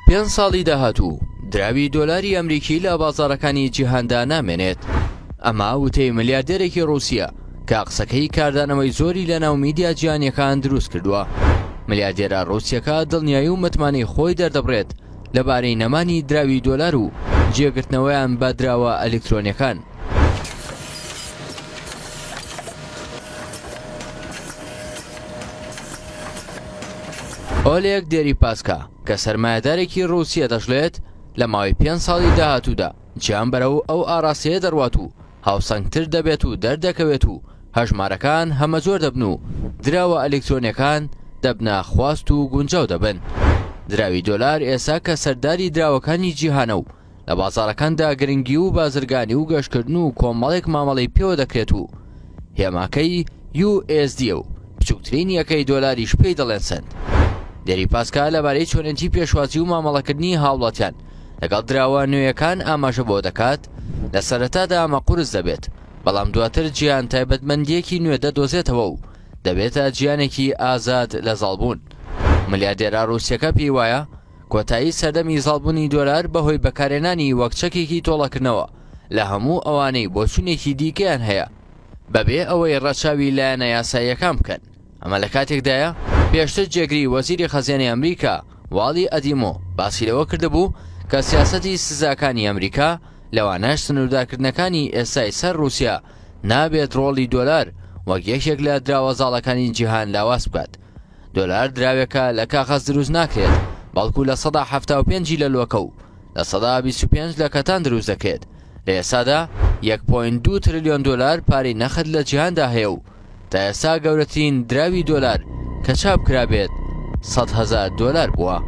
5 ساڵی داهاتوو دراوی دۆلاری ئەمریکی لە بازاڕەکانی جیهاندا نامێنێت. ئەمە وتەی ملیاردێرێکی رووسیا کە قسەکەی کاردانەوەی زۆری لە ناو میدیا جیهانیەکان دروست کردووە. ملیاردێرە رووسیەکە دڵنیایی و متمانەی خۆی دەردەبڕێت لەبارەی نەمانی دراوی دۆلار و جێگرتنەوەیان بە دراوە ئەلکترۆنیەکان. ئۆلێگ دێریپاسکا کە سەرمایەدارێکی رووسیا دەژڵێت لە ماوەی 5 ساڵی داهاتوودا گیان بەرەو ئەو ئاڕاستەیە دەڕوات و هاوسەنگتر دەبێت و دەردەکەوێت و هەژمارەکان هەمە زۆر دەبن و دراوە ئەلکترۆنیەکان دەبنە خواست و گونجاو دەبن. دراوی دۆلار ئێستا کە سەرداری دراوەکانی جیهانە و لە بازاڕەکاندا گرنگی و بازرگانی و گەشتکردن و کۆمەڵێک مامەڵەی پێوە دەکرێت و هێماکەی USD و بچووکترین یەکەی دۆلاریش پێی دەڵێن سنت. دێریپاسکا لەبارەی چۆنێتی پێشوازی و مامەڵەکردنی هاوڵاتیان لەگەڵ دراوە نوێیەکان ئاماژە بۆ دەکات. لە سەرەتادا ئەمە قورس دەبێت، بەڵام دواتر گیان تایبەتمەندیەکی نوێ دەدۆزێتەوە و دەبێتە گیانێکی ئازاد لە زاڵبوون. ملیاردێرە رووسیەکە پێی وایە کۆتایی سەردەمی زاڵبوونی دۆلار بەهۆی بەکارهێنانی وەک چەکێکی تۆڵەکردنەوە لە هەموو ئەوانەی بۆ چوونێکی دیکەیان هەیە بەبێ ئەوەی ڕەچاوی لایەنە یاساییەکان بکەن. ئەمە لە کاتێکدایە پێشتر جێگری وەزیری خەزیانی ئەمریکا واڵی ئەدیمۆ باسی لەوە کردبوو کە سیاسەتی سزاکانی ئەمریکا لەوانەش سنووردارکردنەکانی ئێستای سەر رووسیا نابێت ڕۆڵی دۆلار وەک یەکێک لە دراوەزاڵەکانی جیهان لاواز بکات. دۆلار دراوێکە لە کاغەز دروست ناکرێت، بەڵکو لە 175 لە لۆکە و لە 125 لە کەتان دروست دەکرێت. لە ئێستادا 1.2 تریلیۆن دۆلار پارەی نەخت لە جیهاندا هەیە و تا ئێستا گەورەترین دراوی دۆلار کە چاپ کرابێت 100,000 دۆلار بووە.